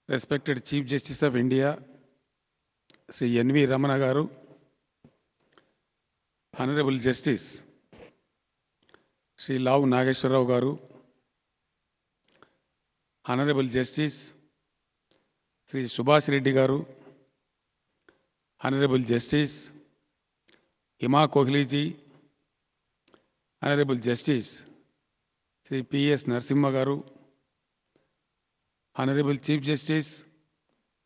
Respected Chief Justice of India, Sri N.V. Ramana Garu, Honorable Justice Sri Lav Nageshwar Rao Garu, Honorable Justice Sri Subhash Reddy Garu, Honorable Justice Hima Kohli ji, Honorable Justice Sri P.S. Narasimha Garu, Honorable Chief Justice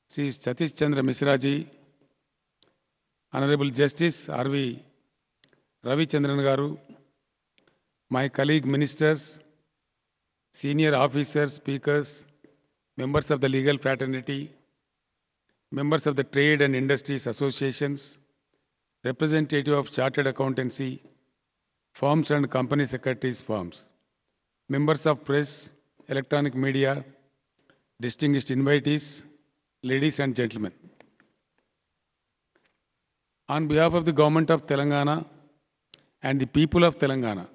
Sri Satish Chandra Mishra ji, Honorable Justice R.V. Ravichandran Garu, my colleague ministers, senior officers, speakers, members of the legal fraternity, members of the trade and industries associations, representative of chartered accountancy, firms and company secretaries firms, members of press, electronic media, distinguished invitees, ladies and gentlemen. On behalf of the government of Telangana and the people of Telangana,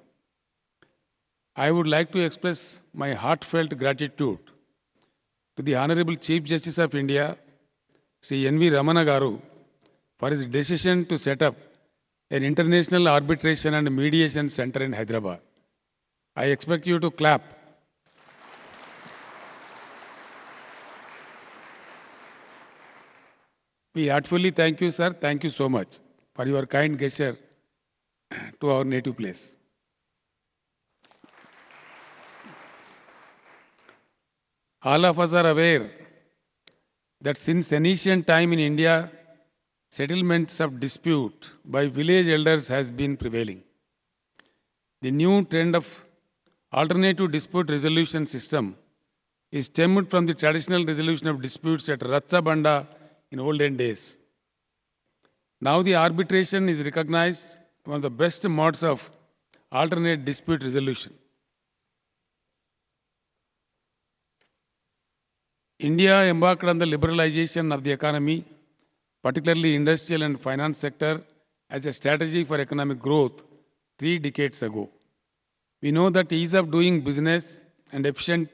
I would like to express my heartfelt gratitude to the Honorable Chief Justice of India, Sri N.V. Ramana Garu, for his decision to set up an international arbitration and mediation center in Hyderabad. I expect you to clap. We heartfully thank you, sir. Thank you so much for your kind gesture to our native place. All of us are aware that since ancient time in India, settlements of dispute by village elders has been prevailing. The new trend of alternative dispute resolution system is stemmed from the traditional resolution of disputes at Ratcha Banda in olden days. Now the arbitration is recognized one of the best modes of alternate dispute resolution. India embarked on the liberalization of the economy, particularly industrial and finance sector, as a strategy for economic growth 3 decades ago. We know that ease of doing business and efficient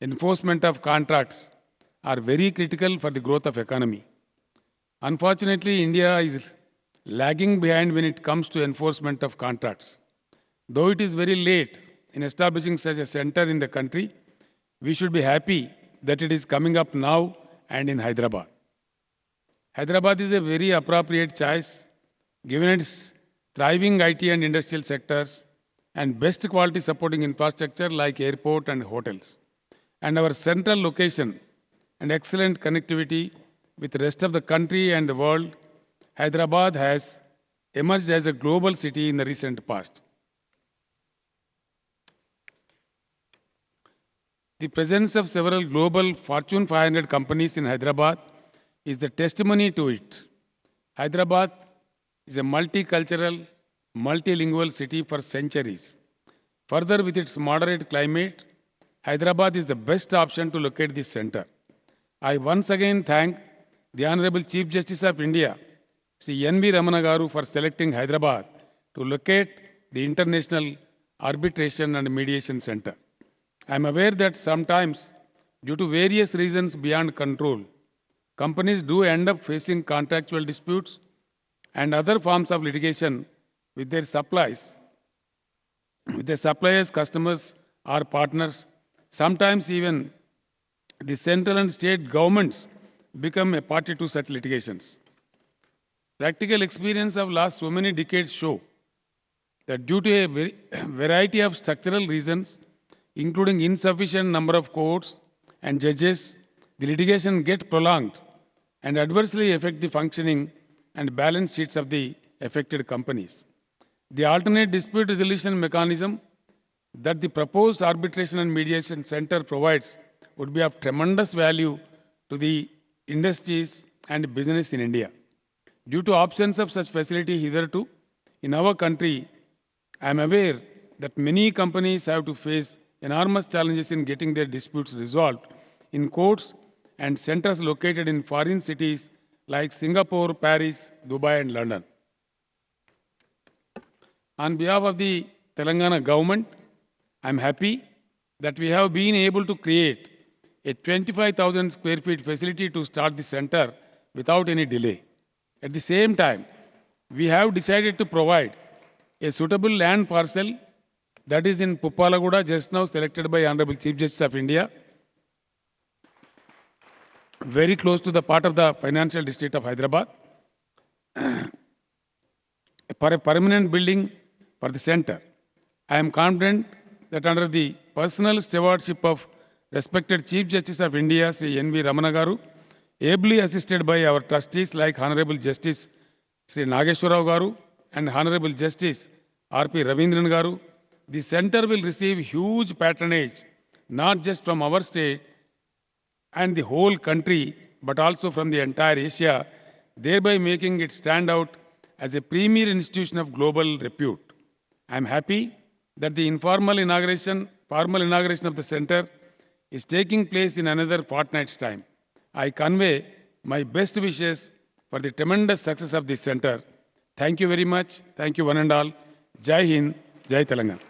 enforcement of contracts are very critical for the growth of economy. Unfortunately, India is lagging behind when it comes to enforcement of contracts. Though it is very late in establishing such a center in the country, we should be happy that it is coming up now and in Hyderabad. Hyderabad is a very appropriate choice given its thriving IT and industrial sectors and best quality supporting infrastructure like airport and hotels. And our central location and excellent connectivity with the rest of the country and the world, Hyderabad has emerged as a global city in the recent past. The presence of several global Fortune 500 companies in Hyderabad is the testimony to it. Hyderabad is a multicultural, multilingual city for centuries. Further, with its moderate climate, Hyderabad is the best option to locate this center. I once again thank the Honorable Chief Justice of India, Sri N.V. Ramana Garu, for selecting Hyderabad to locate the International Arbitration and Mediation Center. I am aware that sometimes, due to various reasons beyond control, companies do end up facing contractual disputes and other forms of litigation with their suppliers, customers, or partners. Sometimes even the central and state governments become a party to such litigations. Practical experience of last so many decades show that due to a variety of structural reasons, including insufficient number of courts and judges, the litigation gets prolonged and adversely affect the functioning and balance sheets of the affected companies. The alternate dispute resolution mechanism that the proposed arbitration and mediation center provides would be of tremendous value to the industries and business in India. Due to absence of such facility hitherto in our country, I am aware that many companies have to face enormous challenges in getting their disputes resolved in courts and centers located in foreign cities like Singapore, Paris, Dubai, and London. On behalf of the Telangana government, I am happy that we have been able to create a 25,000 square feet facility to start the center without any delay. At the same time, we have decided to provide a suitable land parcel that is in Puppalaguda, just now selected by Honorable Chief Justice of India, very close to the part of the financial district of Hyderabad, for a permanent building for the center. I am confident that under the personal stewardship of respected Chief Justice of India, Sri N.V. Ramana Garu, ably assisted by our trustees like Honorable Justice Sri Nageshwara Rao Garu and Honorable Justice R.P. Ravindran Garu, the center will receive huge patronage, not just from our state and the whole country, but also from the entire Asia, thereby making it stand out as a premier institution of global repute. I am happy that the formal inauguration of the center is taking place in another fortnight's time. I convey my best wishes for the tremendous success of this center. Thank you very much. Thank you one and all. Jai Hind, Jai Telangana.